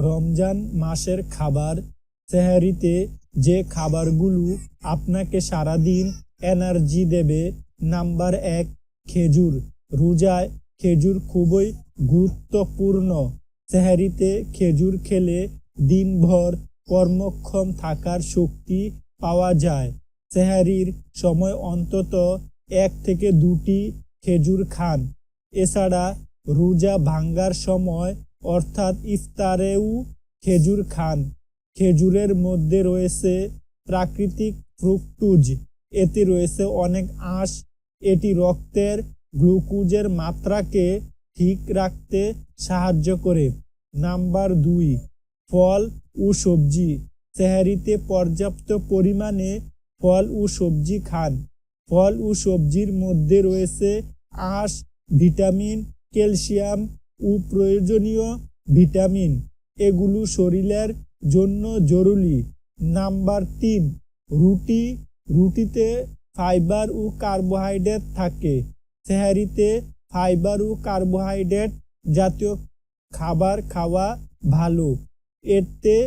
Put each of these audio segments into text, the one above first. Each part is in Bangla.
রমজান মাসের খাবার। সেহরিতে যে খাবারগুলো আপনাকে সারাদিন এনার্জি দেবে। নাম্বার 1, খেজুর। রোজায় খেজুর খুবই গুরুত্বপূর্ণ। সেহরিতে খেজুর খেলে দিনভর কর্মক্ষম থাকার শক্তি পাওয়া যায়। সেহরির সময় অন্তত 1 থেকে 2টি খেজুর খান। এছাড়া রোজা ভাঙ্গার সময় অর্থাৎ ইফতারেও খেজুর খান। খেজুরের মধ্যে রয়েছে প্রাকৃতিক ফ্রুক্টোজ। এতে রয়েছে অনেক আঁশ। এটি রক্তের গ্লুকোজের মাত্রাকে ঠিক রাখতে সাহায্য করে। নাম্বার 2, ফল ও সবজি। সেহরিতে পর্যাপ্ত পরিমাণে ফল ও সবজি খান। ফল ও সবজির মধ্যে রয়েছে আঁশ, ভিটামিন, ক্যালসিয়াম ও প্রয়োজনীয় ভিটামিন। এগুলো শরীরের জন্য জরুরি। নাম্বার 3, রুটি। রুটিতে ফাইবার ও কার্বোহাইড্রেট থাকে। সেহরিতে ফাইবার ও কার্বোহাইড্রেট জাতীয় খাবার খাওয়া ভালো। এতে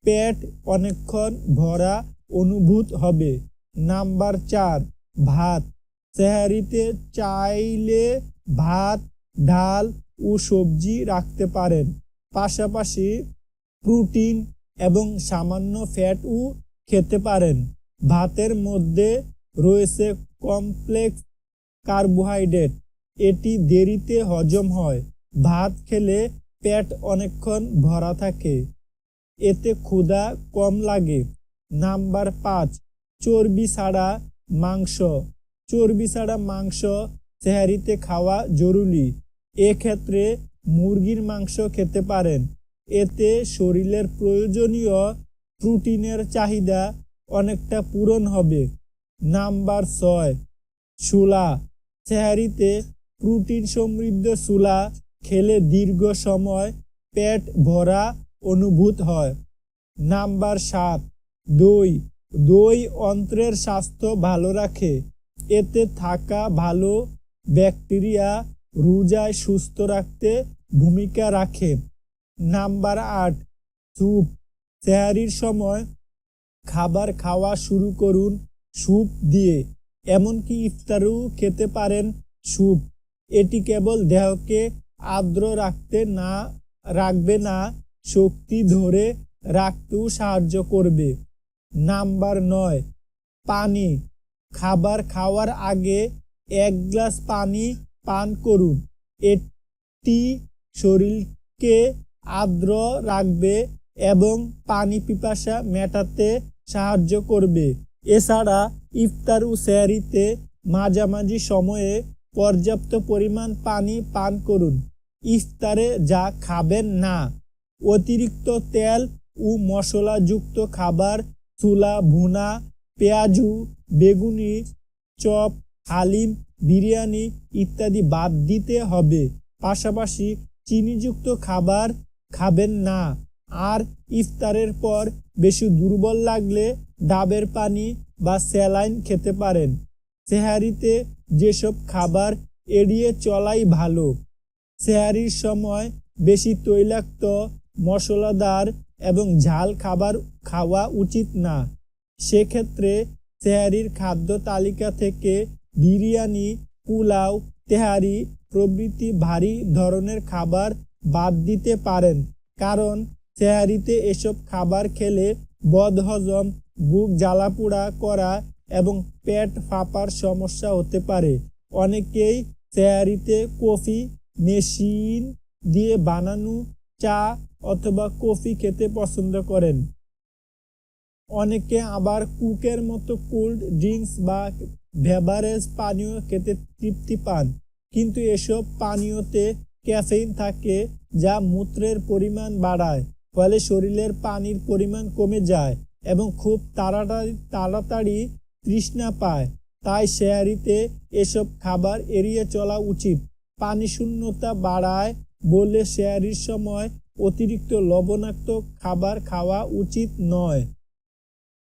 পেট অনেকক্ষণ ভরা অনুভূত হবে। নাম্বার 4, ভাত। সেহরিতে চাইলে ভাত, ডাল ও সবজি রাখতে পারেন। পাশাপাশি প্রোটিন এবং সামান্য ফ্যাটও খেতে পারেন। ভাতের মধ্যে রয়েছে কমপ্লেক্স কার্বোহাইড্রেট। এটি দেরিতে হজম হয়। ভাত খেলে পেট অনেকক্ষণ ভরা থাকে। এতে ক্ষুধা কম লাগে। নাম্বার 5, চর্বি ছাড়া মাংস। চর্বি ছাড়া মাংস সেহরিতে খাওয়া জরুরি। এক্ষেত্রে মুরগির মাংস খেতে পারেন। এতে শরীরের প্রয়োজনীয় প্রোটিনের চাহিদা অনেকটা পূরণ হবে। নাম্বার 6, ছোলা। সেহরিতে প্রোটিন সমৃদ্ধ ছোলা খেলে দীর্ঘ সময় পেট ভরা অনুভূত হয়। নাম্বার 7, দই। দই অন্ত্রের স্বাস্থ্য ভালো রাখে। এতে থাকা ভালো ব্যাকটেরিয়া রোজায় সুস্থ রাখতে ভূমিকা রাখে। Number 8, soup. সেহরির সময় খাবার খাওয়া শুরু করুন স্যুপ দিয়ে। এমনকি ইফতারেও খেতে পারেন স্যুপ। এটি কেবল দেহকে আর্দ্র রাখবে না, শক্তি ধরে রাখতেও সাহায্য করবে। নাম্বার 9, পানি। খাবার খাওয়ার আগে 1 গ্লাস পানি পান করুন। এটি শরীরকে আর্দ্র রাখবে এবং পানি পিপাসা মেটাতে সাহায্য করবে। এছাড়া ইফতার ও সেহরিতে মাঝামাঝি সময়ে পর্যাপ্ত পরিমাণ পানি পান করুন। ইফতারে যা খাবেন না। অতিরিক্ত তেল ও মশলাযুক্ত খাবার, ছোলা ভুনা, পেঁয়াজু, বেগুনি, চপ, হালিম, বিরিয়ানি ইত্যাদি বাদ দিতে হবে। পাশাপাশি চিনিযুক্ত খাবার খাবেন না। আর ইফতারের পর বেশি দুর্বল লাগলে ডাবের পানি বা স্যালাইন খেতে পারেন। সেহরিতে যেসব খাবার এড়িয়ে চলাই ভালো। সেহরির সময় বেশি তৈলাক্ত, মশলাদার এবং ঝাল খাবার খাওয়া উচিত না। সেক্ষেত্রে সেহরির খাদ্য তালিকা থেকে বিরিয়ানি, পোলাও, তেহারি প্রভৃতি ভারী ধরনের খাবার বাদ দিতে পারেন। কারণ সেহরিতে এসব খাবার খেলে বদহজম, বুক জ্বালাপোড়া করা এবং পেট ফাঁপার সমস্যা হতে পারে। অনেকেই সেহরিতে কফি, মেশিন দিয়ে বানানো চা অথবা কফি খেতে পছন্দ করেন। অনেকে আবার কোকের মতো কোল্ড ড্রিঙ্কস বা বেভারেজ পানীয় খেতে তৃপ্তি পান। কিন্তু এসব পানীয়তে ক্যাফেইন থাকে যা মূত্রের পরিমাণ বাড়ায়। ফলে শরীরের পানির পরিমাণ কমে যায় এবং খুব তাড়াতাড়ি তৃষ্ণা পায়। তাই সেহরিতে এসব খাবার এড়িয়ে চলা উচিত। পানি শূন্যতা বাড়ায় বলে সেহরির সময় অতিরিক্ত লবণাক্ত খাবার খাওয়া উচিত নয়।